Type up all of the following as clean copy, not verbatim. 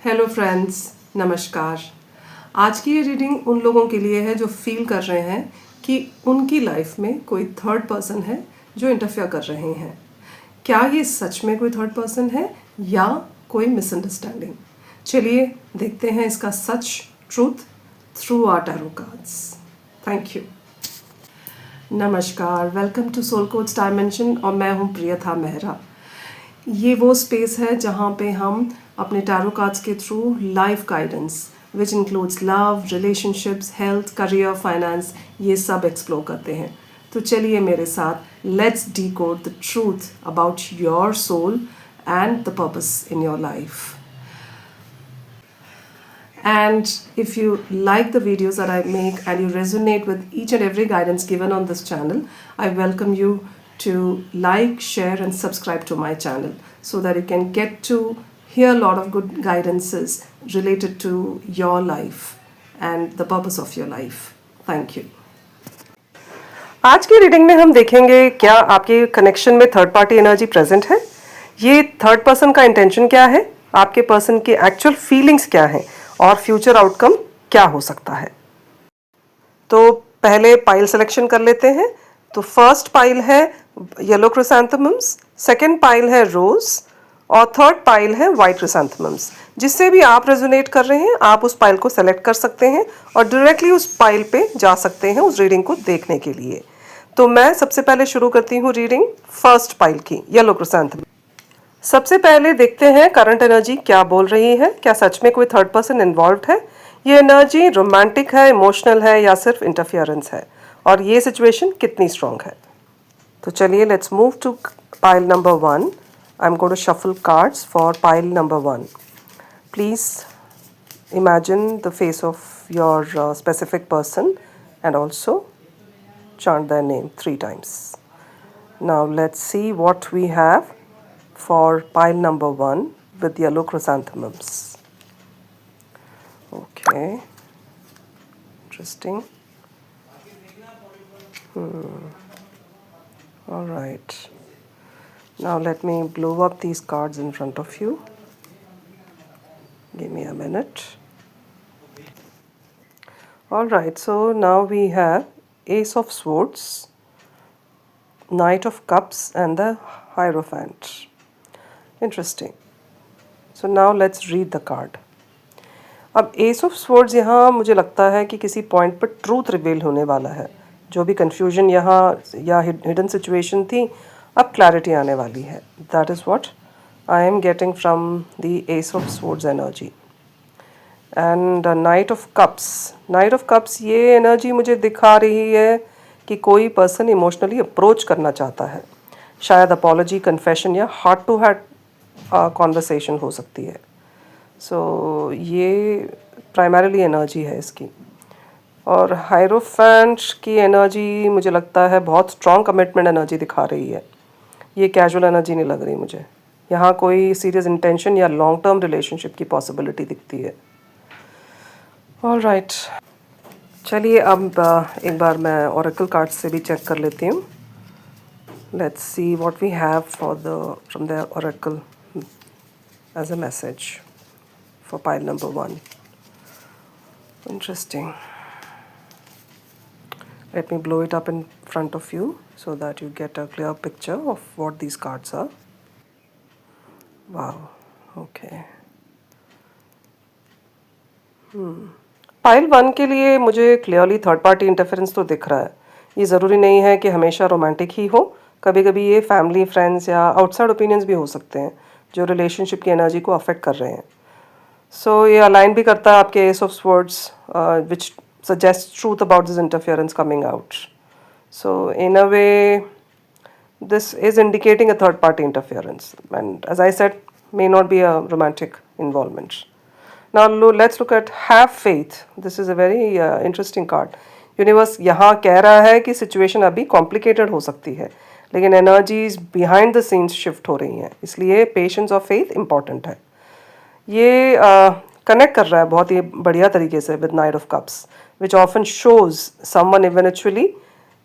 Hello friends, नमस्कार। आज की ये रीडिंग उन लोगों के लिए है जो फील कर रहे हैं कि उनकी लाइफ में कोई थर्ड पर्सन है जो इंटरफेयर कर रहे हैं। क्या ये सच में कोई थर्ड पर्सन है या कोई मिसअंडरस्टैंडिंग? चलिए देखते हैं इसका सच, truth through our tarot cards. Thank you. नमस्कार, welcome to soul codes dimension और मैं हूँ प्रियथा मेहरा। ये वो स्पेस है जहाँ पे हम अपने टैरो कार्ड्स के through life guidance which includes love, relationships, health, career, finance, ये सब एक्सप्लोर करते हैं। तो चलिए मेरे साथ, let's decode the truth about your soul and the purpose in your life. And if you like the videos that I make and you resonate with each and every guidance given on this channel, I welcome you to like, share and subscribe to my channel so that you can get to hear a lot of good guidances related to your life and the purpose of your life. Thank you. आज की reading में हम देखेंगे क्या आपके connection में third party energy present है, ये थर्ड पर्सन का इंटेंशन क्या है, आपके पर्सन की एक्चुअल फीलिंग्स क्या हैं और फ्यूचर आउटकम क्या हो सकता है। तो पहले पाइल सिलेक्शन कर लेते हैं। तो फर्स्ट पाइल है येलो क्रिसैंथेमम्स, सेकंड पाइल है रोज और थर्ड पाइल है वाइट क्रिसैंथेमम्स। जिससे भी आप रेजोनेट कर रहे हैं आप उस पाइल को सेलेक्ट कर सकते हैं और डायरेक्टली उस पाइल पे जा सकते हैं उस रीडिंग को देखने के लिए। तो मैं सबसे पहले शुरू करती हूँ रीडिंग फर्स्ट पाइल की, येलो क्रिसैंथेमम। सबसे पहले देखते हैं करंट एनर्जी क्या बोल रही है। क्या सच में कोई थर्ड पर्सन इन्वॉल्व है? ये एनर्जी रोमांटिक है, इमोशनल है या सिर्फ इंटरफियरेंस है, और ये सिचुएशन कितनी स्ट्रांग है। तो चलिए let's move to pile number 1. I am going to shuffle cards for pile number 1. Please imagine the face of your specific person and also chant their name 3 times. Now let's see what we have for pile number 1 with yellow chrysanthemums. Okay, interesting. All right, now let me blow up these cards in front of you. Give me a minute. All right, so now we have Ace of Swords, Knight of Cups and the Hierophant. Interesting. So now let's read the card. अब Ace of Swords यहाँ मुझे लगता है कि किसी point पर truth reveal होने वाला है। जो भी कंफ्यूजन यहाँ या हिडन सिचुएशन थी, अब क्लैरिटी आने वाली है। That is what I am getting from the Ace of Swords energy. And night of cups ये एनर्जी मुझे दिखा रही है कि कोई पर्सन इमोशनली अप्रोच करना चाहता है। शायद अपॉलॉजी, कन्फेशन या हार्ट टू हार्ट कॉन्वर्सेशन हो सकती है। सो ये प्राइमरीली एनर्जी है इसकी। और हायरोफेंट की एनर्जी मुझे लगता है बहुत स्ट्रॉन्ग कमिटमेंट एनर्जी दिखा रही है। ये कैजुअल एनर्जी नहीं लग रही मुझे। यहाँ कोई सीरियस इंटेंशन या लॉन्ग टर्म रिलेशनशिप की पॉसिबिलिटी दिखती है। ऑल राइट, चलिए अब एक बार मैं ओरेकल कार्ड से भी चेक कर लेती हूँ। Let's see what we have for from the oracle as a message for pile number 1. Interesting. Let me blow it up in front of you so that you get a clear picture of what these cards are. Wow, okay. Pile 1 के लिए मुझे clearly third party interference तो दिख रहा है। ये ज़रूरी नहीं है कि हमेशा रोमांटिक ही हो, कभी कभी ये फैमिली, फ्रेंड्स या आउटसाइड ओपिनियंस भी हो सकते हैं जो रिलेशनशिप की एनर्जी को अफेक्ट कर रहे हैं। सो ये अलाइन भी करता है आपके S of swords which suggest truth about this interference coming out. So in a way this is indicating a third party interference, and as I said, may not be a romantic involvement. Now let's look at have faith. This is a very interesting card. Universe यहाँ कह रहा है कि situation अभी complicated हो सकती है, लेकिन energies behind the scenes shift हो रही हैं, इसलिए पेशेंस और फेथ इंपॉर्टेंट है। ये कनेक्ट कर रहा है बहुत ही बढ़िया तरीके से with knight of cups, which often shows someone eventually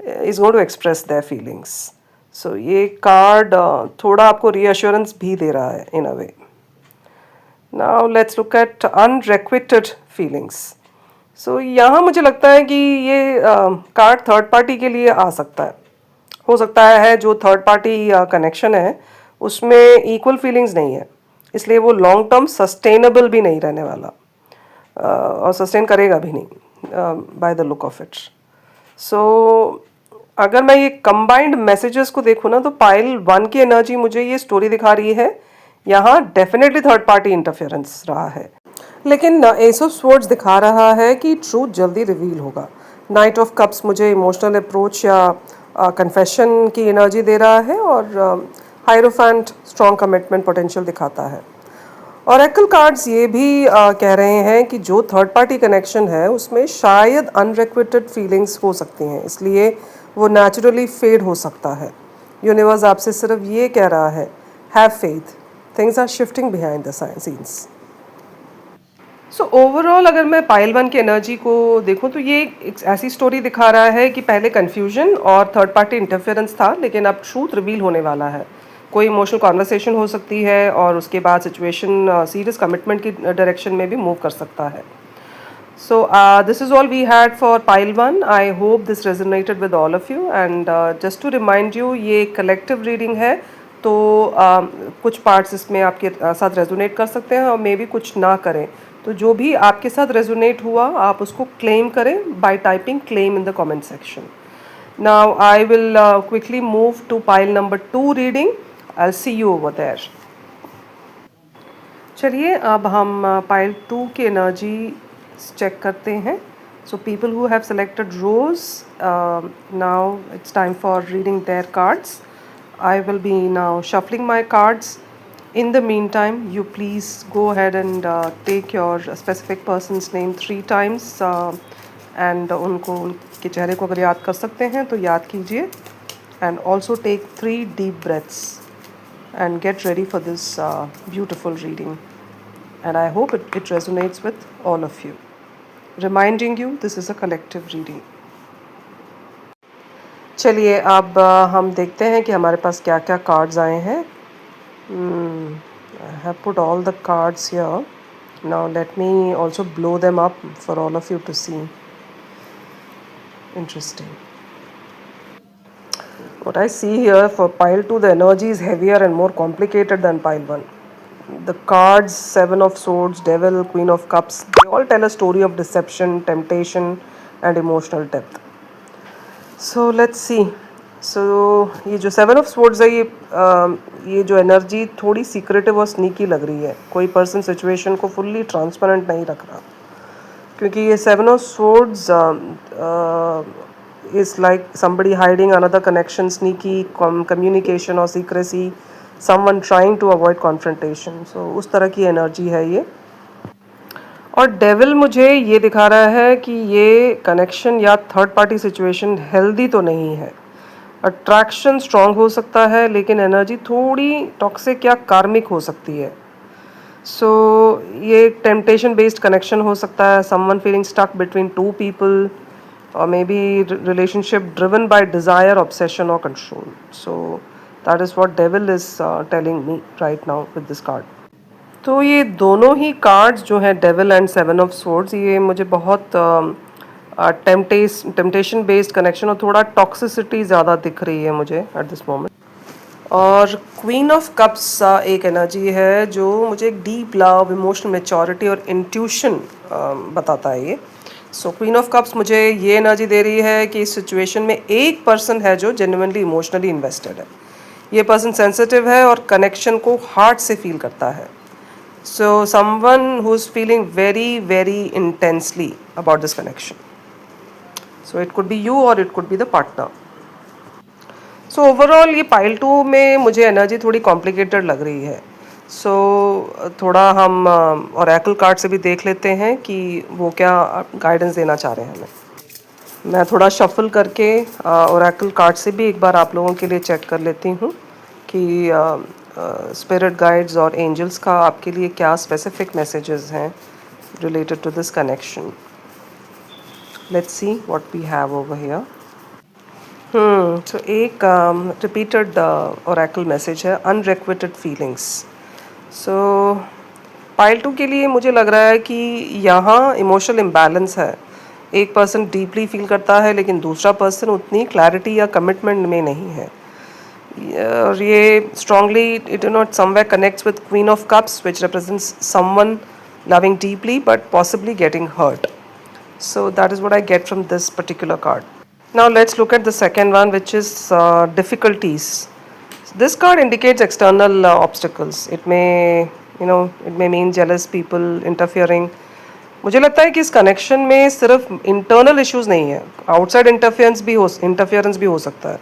is going to express their feelings. So ये कार्ड थोड़ा आपको रीअश्योरेंस भी दे रहा है in a way. Now let's look at unrequited feelings. So यहाँ मुझे लगता है कि ये कार्ड थर्ड पार्टी के लिए आ सकता है. हो सकता है जो थर्ड पार्टी कनेक्शन है उसमें इक्वल फीलिंग्स नहीं है, इसलिए वो लॉन्ग टर्म सस्टेनेबल भी नहीं रहने वाला, और सस्टेन करेगा भी नहीं by the look of it. So अगर मैं ये कंबाइंड मैसेजेस को देखूँ ना, तो पाइल 1 की एनर्जी मुझे ये स्टोरी दिखा रही है, यहाँ डेफिनेटली थर्ड पार्टी इंटरफेरेंस रहा है. लेकिन एस ऑफ स्वॉर्ड्स दिखा रहा है कि ट्रूथ जल्दी रिवील होगा. नाइट ऑफ कप्स मुझे इमोशनल अप्रोच या कन्फेशन की एनर्जी दे रहा है, और हायरोफेंट स्ट्रॉन्ग कमिटमेंट पोटेंशियल दिखाता है. ऑरेकल कार्ड्स ये भी कह रहे हैं कि जो थर्ड पार्टी कनेक्शन है उसमें शायद अनरिक्वेटेड फीलिंग्स हो सकती हैं, इसलिए वो नेचुरली फेड हो सकता है. यूनिवर्स आपसे सिर्फ ये कह रहा है, have faith, things are shifting behind the scenes. So overall अगर मैं पाइल 1 की एनर्जी को देखूं तो ये एक ऐसी स्टोरी दिखा रहा है कि पहले कन्फ्यूजन और थर्ड पार्टी इंटरफेरेंस था, लेकिन अब ट्रूथ रिवील होने वाला है. कोई इमोशनल कॉन्वर्सेशन हो सकती है और उसके बाद सिचुएशन सीरियस कमिटमेंट की डायरेक्शन में भी मूव कर सकता है. So this is all we had for pile 1. I hope this resonated with all of you, and just to remind you, ये collective reading है, तो कुछ पार्ट्स इसमें आपके साथ रेजोनेट कर सकते हैं और मे बी कुछ ना करें. तो जो भी आपके साथ रेजोनेट हुआ आप उसको क्लेम करें bye typing claim in the comment section. Now I will quickly move to pile number 2 reading. I'll see you over there. चलिए अब हम पाइल 2 की एनर्जी चेक करते हैं. So people who have selected rose, now it's time for reading their cards. I will be now shuffling my cards. In the meantime, you please go ahead and take your specific person's name 3 times, and उनको उनके चेहरे को अगर याद कर सकते हैं तो याद कीजिए. And also take 3 deep breaths and get ready for this beautiful reading. And I hope it resonates with all of you. Reminding you, this is a collective reading. चलिए अब हम देखते हैं कि हमारे पास क्या क्या कार्ड्स आए हैं. I have put all the cards here. Now let me also blow them up for all of you to see. Interesting. What I see here for pile 2, the energy is heavier and more complicated than pile 1. The cards, 7 of swords, devil, queen of cups, they all tell a story of deception, temptation and emotional depth. So let's see. So ये जो 7 of swords है, ये जो energy थोड़ी secretive और sneaky लग रही है. कोई पर्सन सिचुएशन को फुल्ली ट्रांसपेरेंट नहीं रख रहा, क्योंकि ये 7 of swords is like somebody hiding another connection, sneaky communication or secrecy, someone trying to avoid confrontation. So उस तरह की एनर्जी है ये. और डेविल मुझे ये दिखा रहा है कि ये कनेक्शन या थर्ड पार्टी सिचुएशन हेल्दी तो नहीं है. अट्रैक्शन स्ट्रांग हो सकता है, लेकिन एनर्जी थोड़ी टॉक्सिक या कार्मिक हो सकती है. सो ये टेम्पटेशन बेस्ड कनेक्शन हो सकता है. Someone feeling stuck between 2 people, or maybe relationship driven by desire, obsession or control. So that is what devil is telling me right now with this card. तो ये दोनों ही कार्ड्स जो हैं, devil and 7 of swords, ये मुझे बहुत temptation based connection और थोड़ा टॉक्सिसिटी ज़्यादा दिख रही है मुझे एट दिस मोमेंट. और क्वीन ऑफ कप्स एक एनर्जी है जो मुझे एक डीप लव, इमोशनल मैच्योरिटी और इंट्यूशन बताता है ये. सो क्वीन ऑफ कप्स मुझे ये एनर्जी दे रही है कि इस सिचुएशन में एक पर्सन है जो जेन्युइनली इमोशनली इन्वेस्टेड है. ये पर्सन सेंसिटिव है और कनेक्शन को हार्ट से फील करता है. So someone who is feeling very very intensely about this connection. So it could be you और it could be the partner. So overall ये पाइल 2 में मुझे एनर्जी थोड़ी कॉम्प्लिकेटेड लग रही है. सो थोड़ा हम ओरेकल कार्ड से भी देख लेते हैं कि वो क्या गाइडेंस देना चाह रहे हैं हमें. मैं थोड़ा शफल करके ओरेकल कार्ड से भी एक बार आप लोगों के लिए चेक कर लेती हूँ कि स्पिरिट गाइड्स और एंजल्स का आपके लिए क्या स्पेसिफिक मैसेजेस हैं related to this connection. Let's see what we have over here. So एक रिपीटेड ओरेकल मैसेज है, अनरिक्वेटेड फीलिंग्स. So पाइल 2 के लिए मुझे लग रहा है कि यहाँ इमोशनल इम्बैलेंस है। एक पर्सन डीपली फील करता है लेकिन दूसरा पर्सन उतनी क्लैरिटी या कमिटमेंट में नहीं है। और ये strongly it you know it somewhere connects with Queen of Cups, which represents someone loving deeply but possibly getting hurt. So that is what I get from this particular card. Now let's look at the second one, which is difficulties. This card indicates external obstacles. It may mean jealous people interfering. मुझे लगता है कि इस connection में सिर्फ internal issues नहीं है, outside interference भी हो सकता है।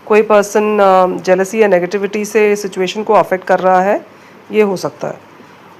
कोई पर्सन जेलसी या नेगेटिविटी से सिचुएशन को अफेक्ट कर रहा है, ये हो सकता है।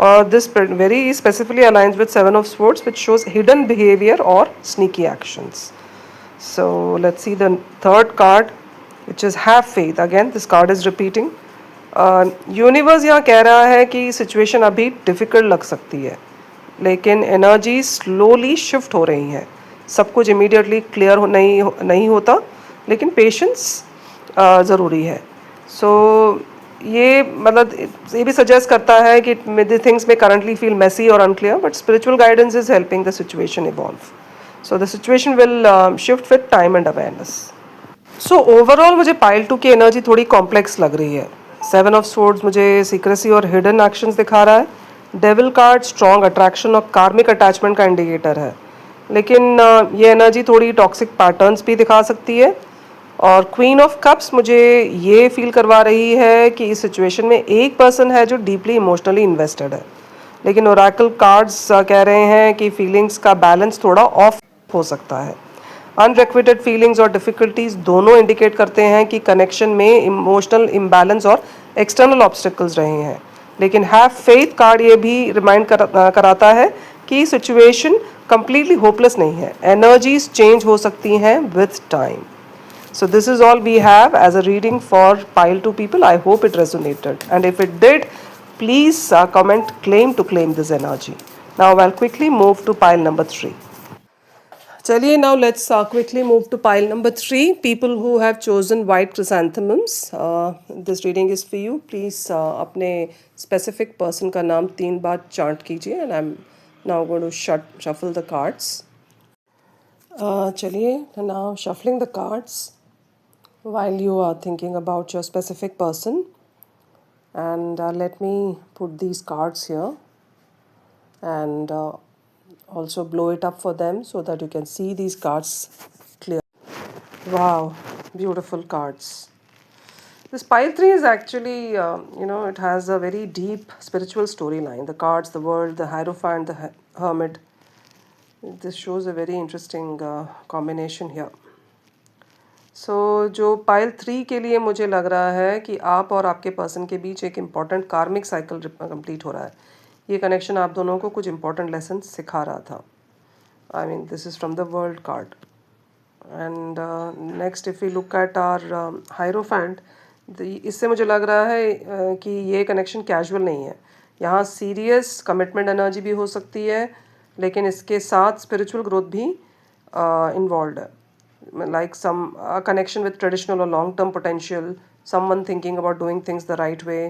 और this very specifically aligns with 7 of Swords, which shows hidden behavior or sneaky actions. So let's see the third card, which is have faith. Again, this card is repeating. Universe यहाँ कह रहा है कि सिचुएशन अभी difficult लग सकती है, लेकिन एनर्जी स्लोली शिफ्ट हो रही है। सब कुछ इमीडिएटली क्लियर नहीं होता, लेकिन पेशेंस ज़रूरी है। सो ये मतलब ये भी सजेस्ट करता है कि द थिंग्स में करंटली फील मेसी और unclear, but spiritual guidance is helping the situation evolve. So the situation will shift with time and awareness. So overall मुझे पाइल 2 की एनर्जी थोड़ी कॉम्प्लेक्स लग रही है। 7 of Swords मुझे सीक्रेसी और हिडन एक्शंस दिखा रहा है। डेविल कार्ड स्ट्रॉन्ग अट्रैक्शन और कार्मिक अटैचमेंट का इंडिकेटर है, लेकिन ये एनर्जी थोड़ी टॉक्सिक पैटर्न्स भी दिखा सकती है। और क्वीन ऑफ कप्स मुझे ये फील करवा रही है कि इस सिचुएशन में एक पर्सन है जो डीपली इमोशनली इन्वेस्टेड है, लेकिन ओरेकल कार्ड्स कह रहे हैं कि फीलिंग्स का बैलेंस थोड़ा ऑफ हो सकता है। अनरिक्वेटेड फीलिंग्स और डिफ़िकल्टीज दोनों इंडिकेट करते हैं कि कनेक्शन में इमोशनल इम्बैलेंस और एक्सटर्नल ऑब्स्टिकल्स रहे हैं। लेकिन हैव फेथ कार्ड ये भी रिमाइंड कराता है कि सिचुएशन कंप्लीटली होपलेस नहीं है, एनर्जीज चेंज हो सकती हैं with time. So this is all we have as a reading for pile 2 people. I hope it resonated, and if it did, please comment claim to claim this energy. Now I'll quickly move to pile number 3. Chaliye, now let's quickly move to pile number 3. People who have chosen white chrysanthemums. This reading is for you. Please अपने specific person का नाम 3 बार chant कीजिए, and I'm now going to shuffle the cards. चलिए, now shuffling the cards while you are thinking about your specific person, and let me put these cards here and also blow it up for them so that you can see these cards clear. Wow, beautiful cards. This pile 3 is actually it has a very deep spiritual storyline. The cards, the world, the Hierophant, the Hermit. This shows a very interesting combination here. सो जो pile 3 के लिए मुझे लग रहा है कि आप और आपके पर्सन के बीच एक इम्पॉर्टेंट कार्मिक साइकिल कंप्लीट हो रहा है। ये कनेक्शन आप दोनों को कुछ इम्पॉर्टेंट लेसन सिखा रहा था। I mean this is from the world card. And next if you look at our hierophant, इससे मुझे लग रहा है कि ये कनेक्शन कैजुअल नहीं है। यहाँ सीरियस कमिटमेंट एनर्जी भी हो सकती है, लेकिन इसके साथ स्पिरिचुअल ग्रोथ भी इन्वॉल्व है। Like some connection with traditional or long term potential, someone thinking about doing things the right way,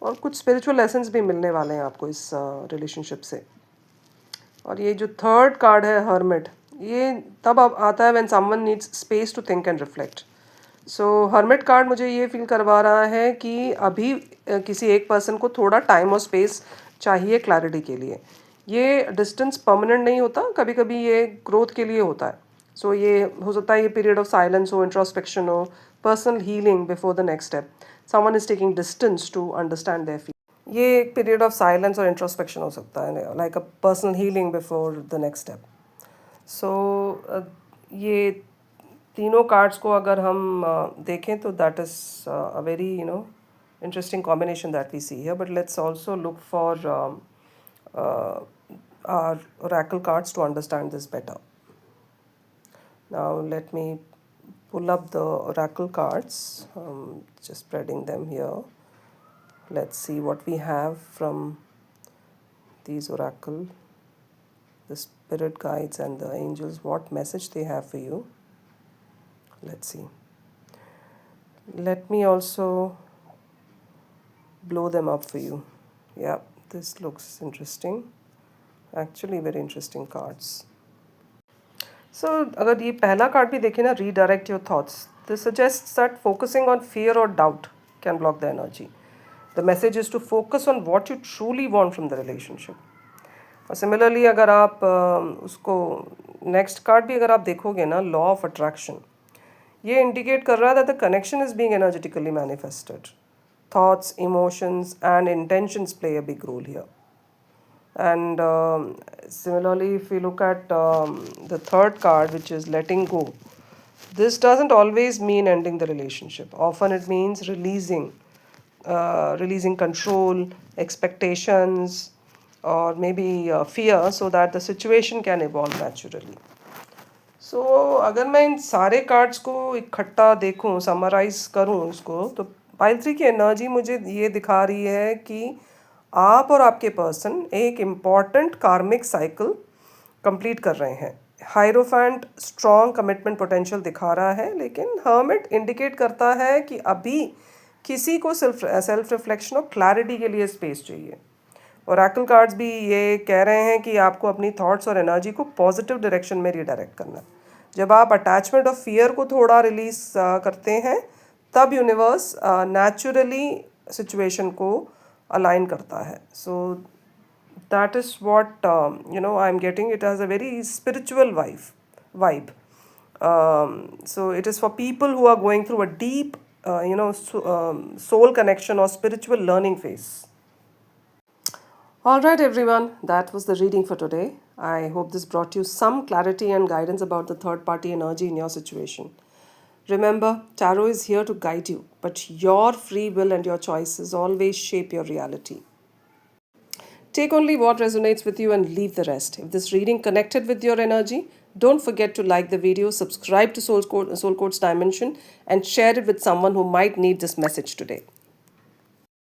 और कुछ स्पिरिचुअल लेसन्स भी मिलने वाले हैं आपको इस रिलेशनशिप से। और ये जो थर्ड कार्ड है हर्मिट, ये तब अब आता है when someone needs space to think and reflect. So hermit card मुझे ये फील करवा रहा है कि अभी किसी एक पर्सन को थोड़ा टाइम और स्पेस चाहिए क्लैरिटी के लिए। ये डिस्टेंस परमानेंट नहीं होता, कभी कभी ये ग्रोथ के लिए होता है। सो ये हो सकता है ये पीरियड ऑफ साइलेंस हो, इंट्रोस्पेक्शन हो, personal healing before the next step. Someone is taking distance to understand their feeling. ये एक पीरियड ऑफ साइलेंस और इंट्रोस्पेक्शन हो सकता है, like a personal healing before the next step. So ये तीनों कार्ड्स को अगर हम देखें तो that is a very interesting combination that we see here. But let's also look for our oracle cards to understand this better. Now let me pull up the oracle cards, just spreading them here. Let's see what we have from these oracle, the spirit guides and the angels, what message they have for you. Let's see. Let me also blow them up for you. Yeah, This looks interesting. Actually, very interesting cards. So, अगर ये पहला card भी देखें ना, redirect your thoughts. This suggests that focusing on fear or doubt can block the energy. The message is to focus on what you truly want from the relationship. और similarly अगर आप उसको नेक्स्ट कार्ड भी अगर आप देखोगे ना, law of attraction, ये इंडिकेट कर रहा है that the connection is being energetically manifested. Thoughts, emotions, and intentions play a big role here. And similarly, if we look at the third card, which is letting go, this doesn't always mean ending the relationship. Often it means releasing control, expectations, or maybe fear, so that the situation can evolve naturally. So अगर मैं इन सारे cards को इकट्ठा देखूं, summarise करूं उसको, तो pile 3 की एनर्जी मुझे ये दिखा रही है कि आप और आपके पर्सन एक इम्पॉर्टेंट कार्मिक साइकिल कंप्लीट कर रहे हैं. हायरोफेंट स्ट्रॉन्ग कमिटमेंट पोटेंशियल दिखा रहा है, लेकिन हर्मिट इंडिकेट करता है कि अभी किसी को सेल्फ रिफ्लेक्शन और क्लैरिटी के लिए स्पेस चाहिए. ओरेकल कार्ड्स भी ये कह रहे हैं कि आपको अपनी थॉट्स और एनर्जी को पॉजिटिव डायरेक्शन में रीडायरेक्ट करना है. जब आप अटैचमेंट और फियर को थोड़ा रिलीज करते हैं, तब यूनिवर्स नेचुरली सिचुएशन को अलाइन करता है. So that is what I am getting. It has a very spiritual vibe. So it is for people who are going through a deep soul connection or spiritual learning phase. Alright everyone, that was the reading for today. I hope this brought you some clarity and guidance about the third party energy in your situation. Remember, tarot is here to guide you, but your free will and your choices always shape your reality. Take only what resonates with you and leave the rest. If this reading connected with your energy, don't forget to like the video, subscribe to Soul Codes Dimension, and share it with someone who might need this message today.